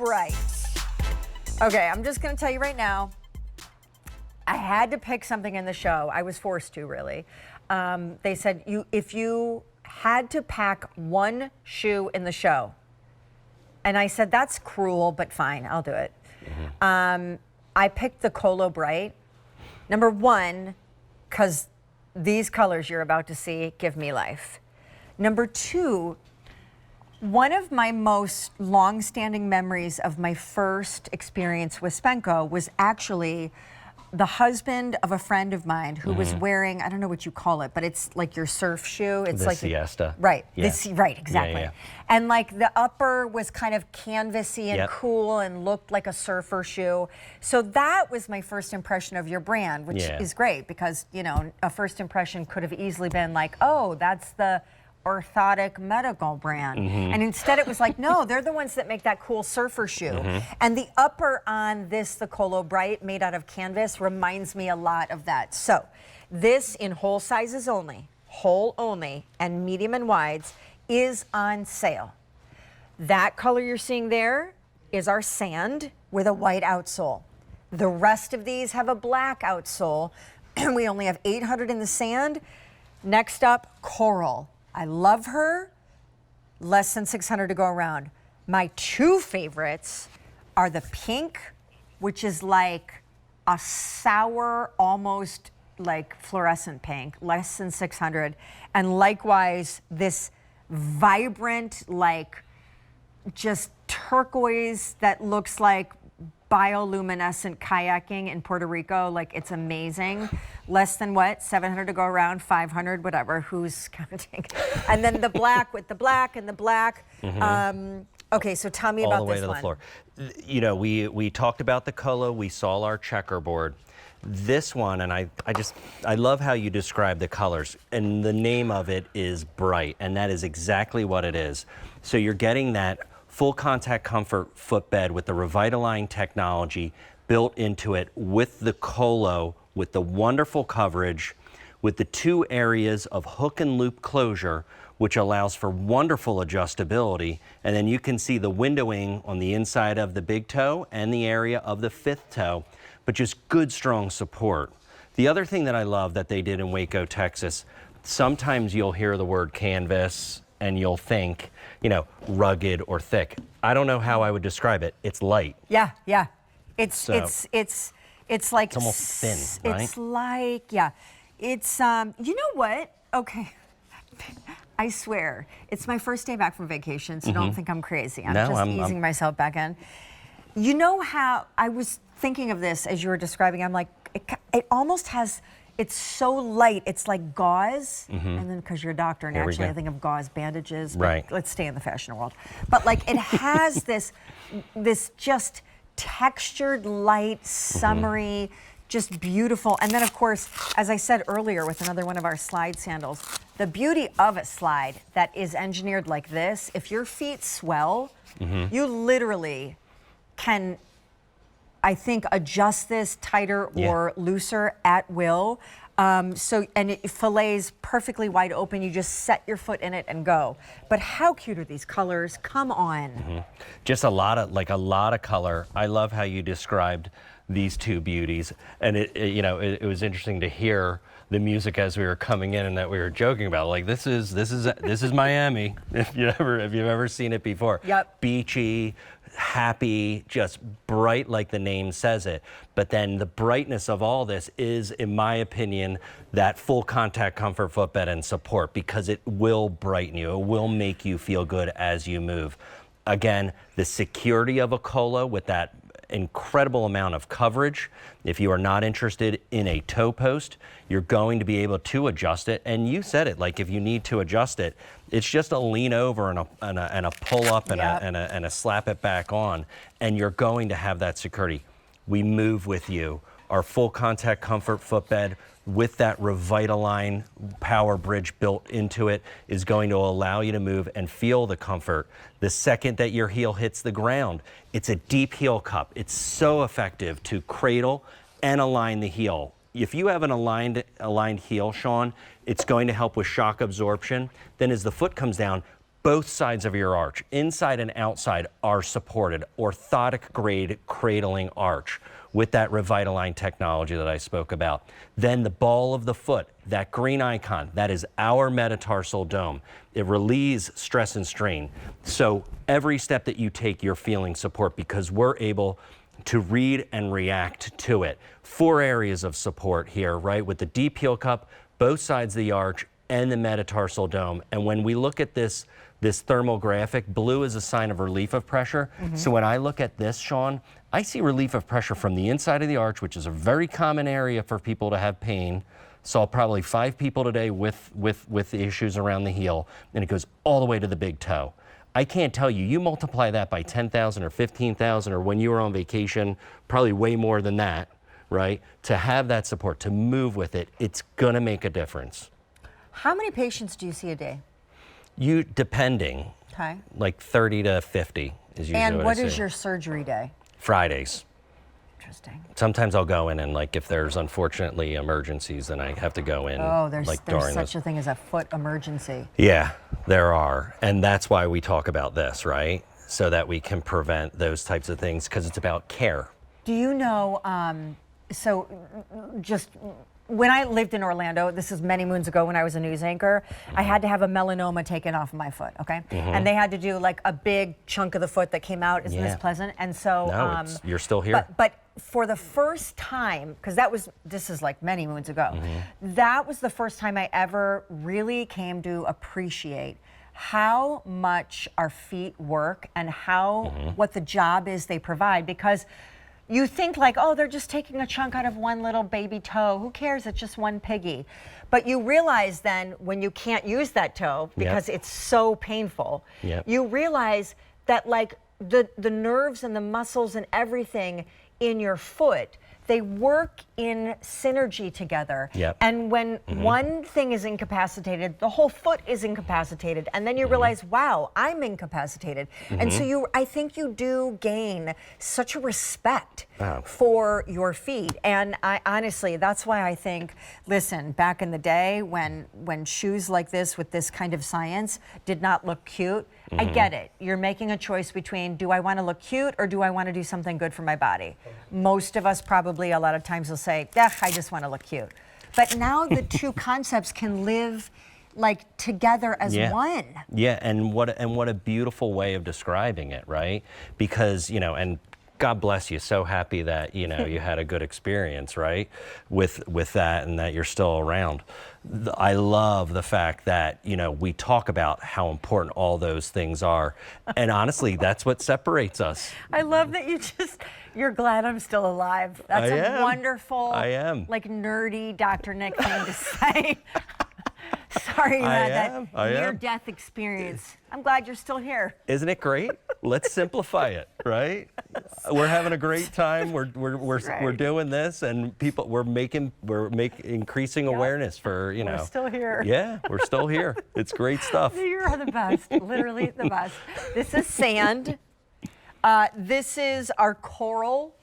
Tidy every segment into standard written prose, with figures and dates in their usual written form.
Brite. Okay, I'm just gonna tell you right now, I had to pick something in the show. I was forced to, really. They said if you had to pack one shoe in the show, and I said, that's cruel, but fine, I'll do it. I picked the Kholo Brite. Number one, because these colors you're about to see give me life. Number two, one of my most long-standing memories of my first experience with Spenco was actually the husband of a friend of mine who was wearing, I don't know what you call it, but it's like your surf shoe. It's like siesta. Right. Yeah. Right, exactly. Yeah. And like the upper was kind of canvasy and cool and looked like a surfer shoe. So that was my first impression of your brand, which is great because, you know, a first impression could have easily been like, oh, that's the orthotic medical brand. And instead it was like, no, they're the ones that make that cool surfer shoe. And the upper on this, the Kholo Brite, made out of canvas, reminds me a lot of that. So this in whole sizes only, whole only, and medium and wides is on sale. That color you're seeing there is our sand with a white outsole. The rest of these have a black outsole. We only have 800 in the sand. Next up, coral. I love her, less than 600 to go around. My two favorites are the pink, which is like a sour, almost like fluorescent pink, less than 600. And likewise, this vibrant, like just turquoise that looks like bioluminescent kayaking in Puerto Rico. Like, it's amazing. Less than what? 700 to go around, 500, whatever. Who's counting? And then the black with the black and the black. Okay, so tell me about this one. All the way to the floor. You know, we talked about the Kholo. We saw our checkerboard. This one, and I love how you describe the colors. And the name of it is Brite, and that is exactly what it is. So you're getting that full contact comfort footbed with the Revitalign technology built into it with the Kholo, with the wonderful coverage, with the two areas of hook and loop closure, which allows for wonderful adjustability. And then you can see the windowing on the inside of the big toe and the area of the fifth toe, but just good, strong support. The other thing that I love that they did in Waco, Texas, sometimes you'll hear the word canvas and you'll think, you know, rugged or thick. I don't know how I would describe it. It's light. Yeah. It's like it's almost thin, right? It's like, it's you know what? Okay. I swear, it's my first day back from vacation, so don't think I'm crazy. I'm easing myself back in. You know how I was thinking of this as you were describing, I'm like, it almost has, it's so light, it's like gauze, and then because you're a doctor, naturally I think of gauze bandages, but right. Let's stay in the fashion world. But like it has this just textured, light, summery, just beautiful. And then of course, as I said earlier with another one of our slide sandals, the beauty of a slide that is engineered like this, if your feet swell, you literally can, I think, adjust this tighter or looser at will. And it fillets perfectly wide open. You just set your foot in it and go. But how cute are these colors? Come on. Just a lot of color. I love how you described these two beauties. And it was interesting to hear the music as we were coming in and that we were joking about. Like, this is Miami. If you've ever seen it before. Yep. Beachy, happy, just bright like the name says it. But then the brightness of all this is, in my opinion, that full contact comfort footbed and support, because it will brighten you. It will make you feel good as you move. Again, the security of a Kholo with that incredible amount of coverage. If you are not interested in a toe post, you're going to be able to adjust it. And you said it, like if you need to adjust it, it's just a lean over and a pull up and a slap it back on, and you're going to have that security. We move with you. Our full contact comfort footbed with that Revitalign power bridge built into it is going to allow you to move and feel the comfort. The second that your heel hits the ground, it's a deep heel cup. It's so effective to cradle and align the heel. If you have an aligned heel, Sean, it's going to help with shock absorption. Then as the foot comes down, both sides of your arch, inside and outside, are supported. Orthotic grade cradling arch with that Revitalign technology that I spoke about. Then the ball of the foot, that green icon, that is our metatarsal dome. It relieves stress and strain. So every step that you take, you're feeling support because we're able to read and react to it. 4 areas of support here, right? With the deep heel cup, both sides of the arch, and the metatarsal dome. And when we look at this thermal graphic, blue is a sign of relief of pressure. So when I look at this, Sean, I see relief of pressure from the inside of the arch, which is a very common area for people to have pain. Saw probably 5 people today with the issues around the heel, and it goes all the way to the big toe. I can't tell you, you multiply that by 10,000 or 15,000, or when you were on vacation, probably way more than that, right? To have that support, to move with it, it's gonna make a difference. How many patients do you see a day? Depending, Okay. like 30 to 50 is usually And what what I is see. your surgery day? Fridays. Interesting. Sometimes I'll go in and like if there's unfortunately emergencies, then I have to go in. Oh, there's like such those. a thing as a foot emergency. Yeah, there are. And that's why we talk about this, right? So that we can prevent those types of things because it's about care. Do you know, so just when I lived in Orlando, this is many moons ago when I was a news anchor, I had to have a melanoma taken off of my foot, okay? And they had to do like a big chunk of the foot that came out. Isn't this pleasant? And so, No, you're still here. But for the first time, because this is like many moons ago, that was the first time I ever really came to appreciate how much our feet work and how, what the job is they provide. Because you think like, oh, they're just taking a chunk out of one little baby toe. Who cares? It's just one piggy. But you realize then when you can't use that toe because it's so painful, you realize that like the nerves and the muscles and everything in your foot, they work in synergy together. And when one thing is incapacitated, the whole foot is incapacitated. And then you realize, wow, I'm incapacitated. And so I think you do gain such a respect for your feet. And I honestly, that's why I think, listen, back in the day when shoes like this with this kind of science did not look cute, I get it. You're making a choice between, do I want to look cute or do I want to do something good for my body? Most of us probably a lot of times will say, I just want to look cute. But now the two concepts can live like together as one. Yeah, and what a beautiful way of describing it, right? Because, and God bless you, so happy that, you had a good experience, right? With that and that you're still around. I love the fact that, we talk about how important all those things are. And honestly, that's what separates us. I love that you're glad I'm still alive. That's a wonderful, like nerdy Dr. Nick thing to say. Sorry you had that near-death experience. I'm glad you're still here. Isn't it great? Let's simplify it, right? We're having a great time. We're doing this, and we're increasing awareness for We're still here. Yeah, we're still here. It's great stuff. You are the best, literally the best. This is sand. This is our coral.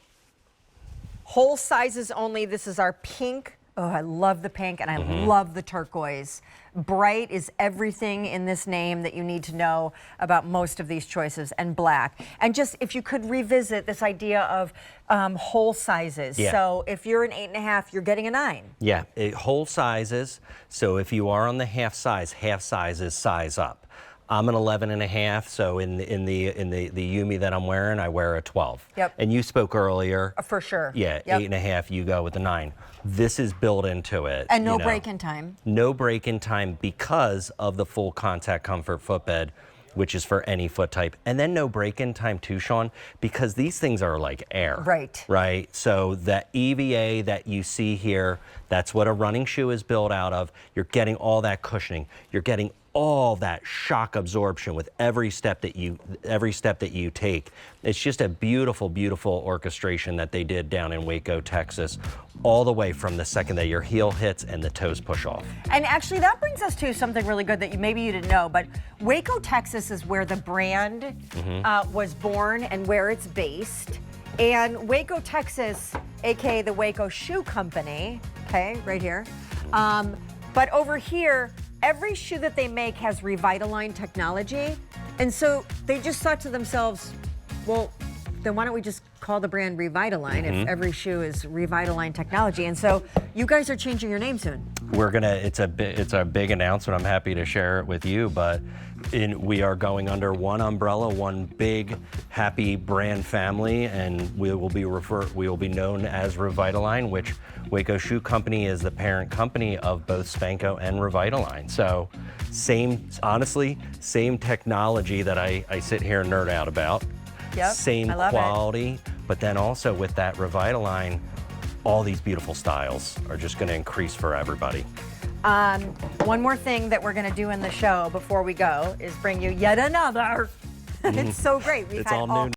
Whole sizes only. This is our pink. Oh, I love the pink and I love the turquoise. Bright is everything in this name that you need to know about most of these choices, and black. And just if you could revisit this idea of whole sizes. So if you're an 8.5, you're getting a 9. Yeah, whole sizes. So if you are on the half size is size up. I'm an 11.5, so in the Yumi that I'm wearing, I wear a 12. And you spoke earlier. For sure. Yeah, 8.5, you go with the 9. This is built into it. And no break-in time. No break-in time because of the full contact comfort footbed, which is for any foot type. And then no break-in time too, Sean, because these things are like air. Right? So that EVA that you see here, that's what a running shoe is built out of. You're getting all that cushioning. You're getting all that shock absorption with every step that you take. It's just a beautiful, beautiful orchestration that they did down in Waco, Texas, all the way from the second that your heel hits and the toes push off. And actually that brings us to something really good that maybe you didn't know, but Waco, Texas is where the brand was born and where it's based. And Waco, Texas, AKA the Waco Shoe Company, okay, right here. But over here, every shoe that they make has Revitalign technology. And so they just thought to themselves, well, then why don't we just call the brand Revitalign if every shoe is Revitalign technology? And so you guys are changing your name soon. We're gonna, it's a big announcement. I'm happy to share it with you, but we are going under one umbrella, one big happy brand family, and we will be known as Revitalign, which Waco Shoe Company is the parent company of both Spenco and Revitalign. So honestly, same technology that I sit here and nerd out about. Yep, same I love quality, but then also with that Revitalign, all these beautiful styles are just going to increase for everybody. One more thing that we're going to do in the show before we go is bring you yet another. It's so great. It's all new.